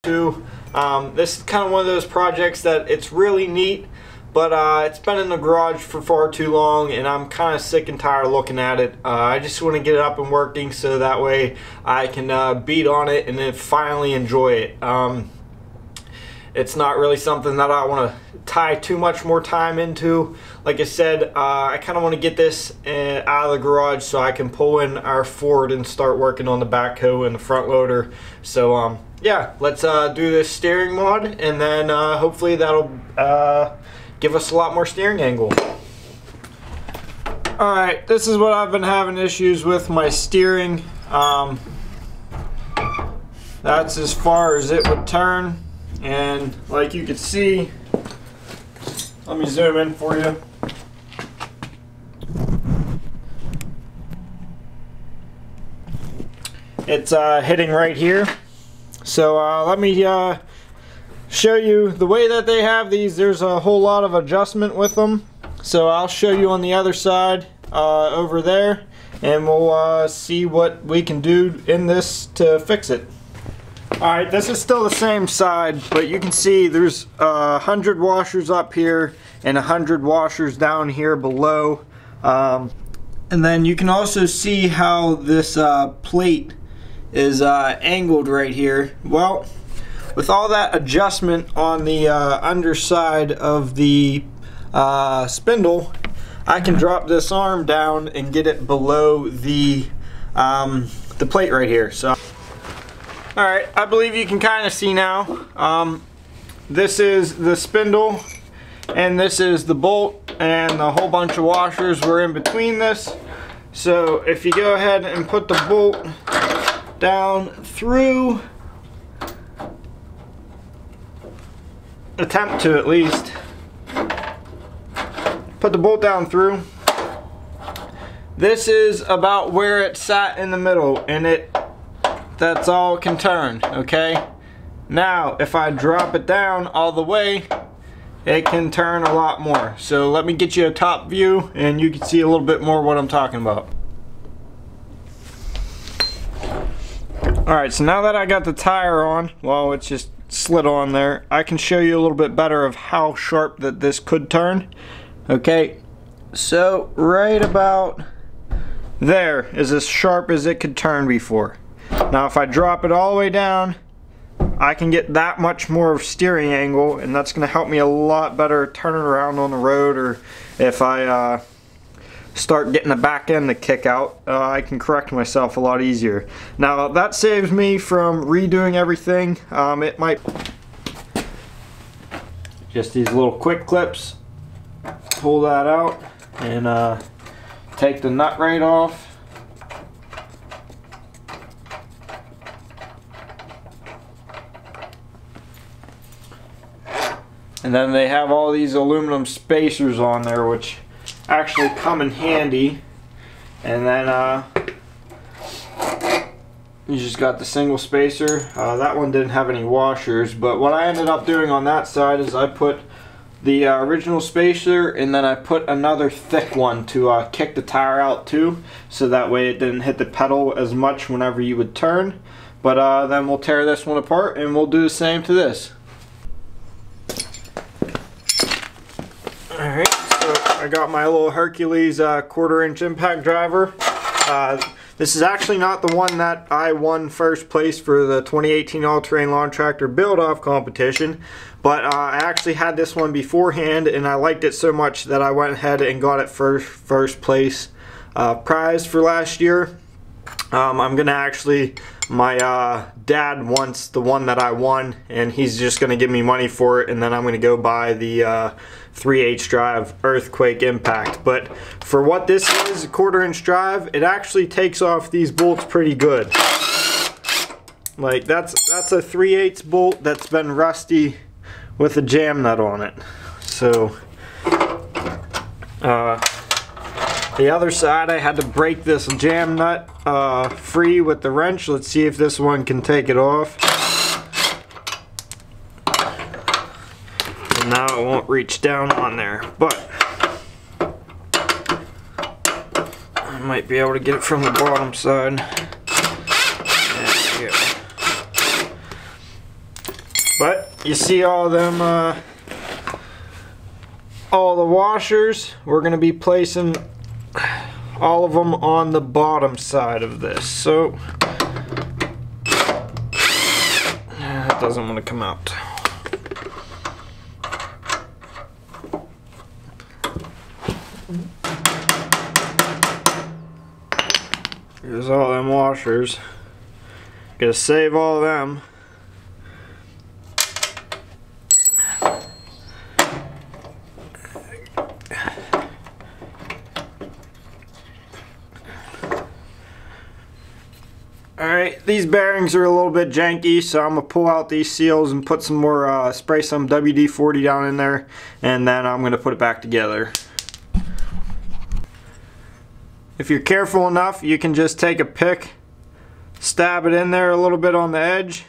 too. This is kind of one of those projects that it's really neat, but it's been in the garage for far too long and I'm kind of sick and tired of looking at it. I just want to get it up and working so that way I can beat on it and then finally enjoy it. It's not really something that I want to tie too much more time into. Like I said, I kind of want to get this out of the garage so I can pull in our Ford and start working on the backhoe and the front loader. So yeah, let's do this steering mod, and then hopefully that'll give us a lot more steering angle. Alright, this is what I've been having issues with my steering. That's as far as it would turn. And like you can see, let me zoom in for you. It's hitting right here. So let me show you the way that they have these. There's a whole lot of adjustment with them. So I'll show you on the other side over there, and we'll see what we can do in this to fix it. Alright, this is still the same side, but you can see there's 100 washers up here and 100 washers down here below. And then you can also see how this plate is angled right here. Well, with all that adjustment on the underside of the spindle, I can drop this arm down and get it below the plate right here. So. Alright, I believe you can kind of see now. This is the spindle and this is the bolt, and a whole bunch of washers were in between this. So if you go ahead and put the bolt down through, attempt to at least, put the bolt down through. This is about where it sat in the middle, and that's all it can turn, okay? Now, if I drop it down all the way, it can turn a lot more. So let me get you a top view and you can see a little bit more what I'm talking about. Alright, so now that I got the tire on, well, it's just slid on there, I can show you a little bit better of how sharp that this could turn. Okay, so right about there is as sharp as it could turn before. Now if I drop it all the way down, I can get that much more of steering angle, and that's going to help me a lot better turning around on the road, or if I start getting the back end to kick out, I can correct myself a lot easier. Now that saves me from redoing everything. It might just these little quick clips, pull that out and take the nut right off. And then they have all these aluminum spacers on there, which actually come in handy. And then you just got the single spacer. That one didn't have any washers, but what I ended up doing on that side is I put the original spacer, and then I put another thick one to kick the tire out too, so that way it didn't hit the pedal as much whenever you would turn. But then we'll tear this one apart and we'll do the same to this. Alright, so I got my little Hercules 1/4 inch impact driver. This is actually not the one that I won first place for the 2018 All-Terrain Lawn Tractor Build-Off competition, but I actually had this one beforehand and I liked it so much that I went ahead and got it first place prize for last year. I'm gonna actually, my dad wants the one that I won, and he's just gonna give me money for it, and then I'm gonna go buy the 3/8 drive Earthquake Impact. But for what this is, a 1/4 inch drive, it actually takes off these bolts pretty good. Like that's a 3/8 bolt that's been rusty with a jam nut on it. So the other side, I had to break this jam nut free with the wrench. Let's see if this one can take it off. And now it won't reach down on there, but I might be able to get it from the bottom side. There we go. But you see all them, all the washers, we're going to be placing all of them on the bottom side of this. So that doesn't want to come out. Here's all them washers. Gotta save all of them. Alright, these bearings are a little bit janky, so I'm gonna pull out these seals and put some more, spray some WD-40 down in there, and then I'm gonna put it back together. If you're careful enough, you can just take a pick, stab it in there a little bit on the edge,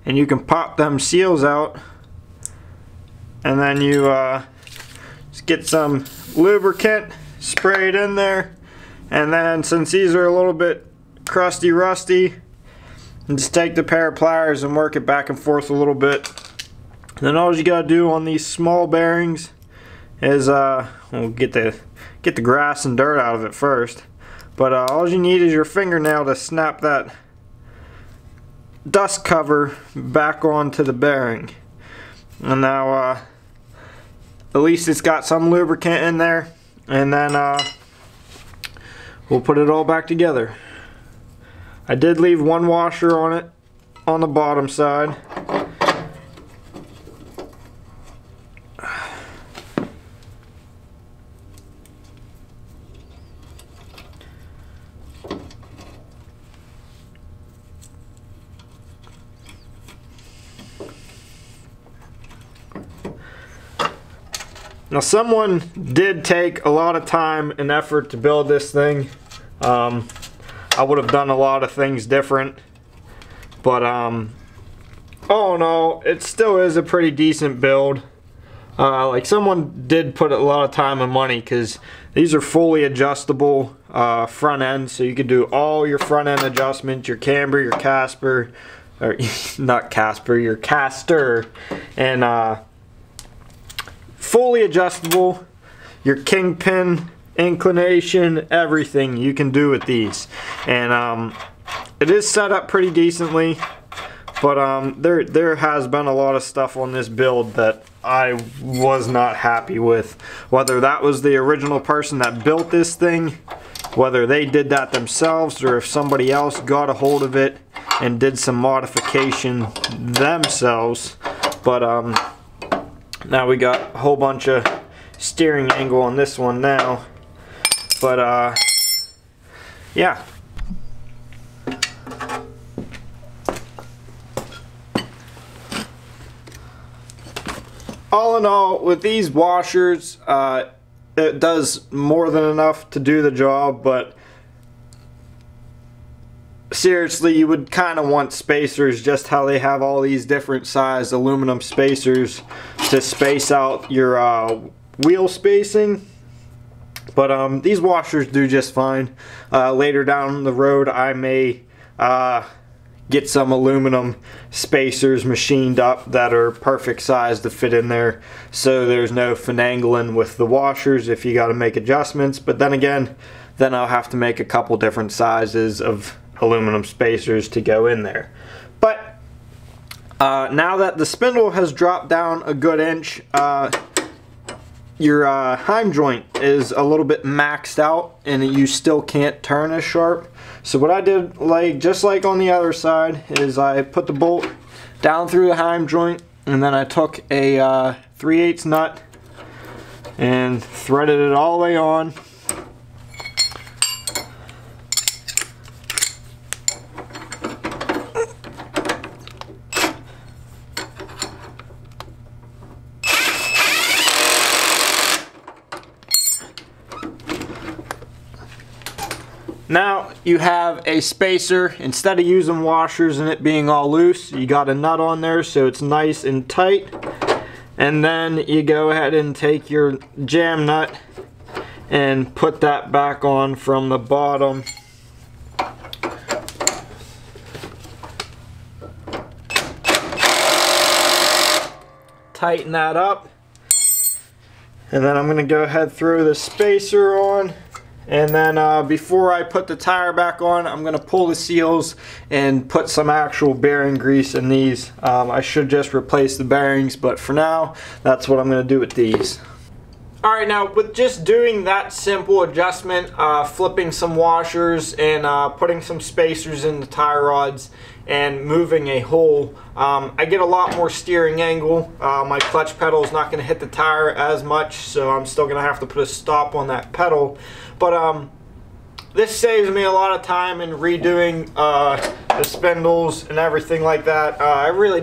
and you can pop them seals out, and then you just get some lubricant, spray it in there, and then since these are a little bit crusty rusty, and just take the pair of pliers and work it back and forth a little bit. Then all you gotta do on these small bearings is we'll get the grass and dirt out of it first, but all you need is your fingernail to snap that dust cover back onto the bearing. And now at least it's got some lubricant in there, and then we'll put it all back together. I did leave one washer on it on the bottom side. Now someone did take a lot of time and effort to build this thing. I would have done a lot of things different, but oh no, it still is a pretty decent build. Like someone did put a lot of time and money, because these are fully adjustable front ends, so you can do all your front end adjustments, your camber, your Casper, or not Casper, your caster, and fully adjustable. Your kingpin inclination, everything you can do with these, and it is set up pretty decently, but there has been a lot of stuff on this build that I was not happy with. Whether that was the original person that built this thing, whether they did that themselves, or if somebody else got a hold of it and did some modification themselves. But now we got a whole bunch of steering angle on this one now. But yeah. All in all, with these washers, it does more than enough to do the job, but seriously, you would kind of want spacers, just how they have all these different size aluminum spacers to space out your wheel spacing. But these washers do just fine. Later down the road, I may get some aluminum spacers machined up that are perfect size to fit in there, so there's no finagling with the washers if you got to make adjustments. But then again, then I'll have to make a couple different sizes of aluminum spacers to go in there. But now that the spindle has dropped down a good inch, your heim joint is a little bit maxed out and you still can't turn as sharp. So what I did, just like on the other side, is I put the bolt down through the heim joint, and then I took a 3/8 nut and threaded it all the way on. Now you have a spacer. Instead of using washers and it being all loose, you got a nut on there so it's nice and tight. And then you go ahead and take your jam nut and put that back on from the bottom. tighten that up. And then I'm going to go ahead and throw the spacer on. And then before I put the tire back on, I'm going to pull the seals and put some actual bearing grease in these. I should just replace the bearings, but for now, that's what I'm going to do with these. Alright, now with just doing that simple adjustment, flipping some washers and putting some spacers in the tire rods and moving a hole, I get a lot more steering angle. My clutch pedal is not going to hit the tire as much, so I'm still going to have to put a stop on that pedal. But this saves me a lot of time in redoing the spindles and everything like that. I really didn't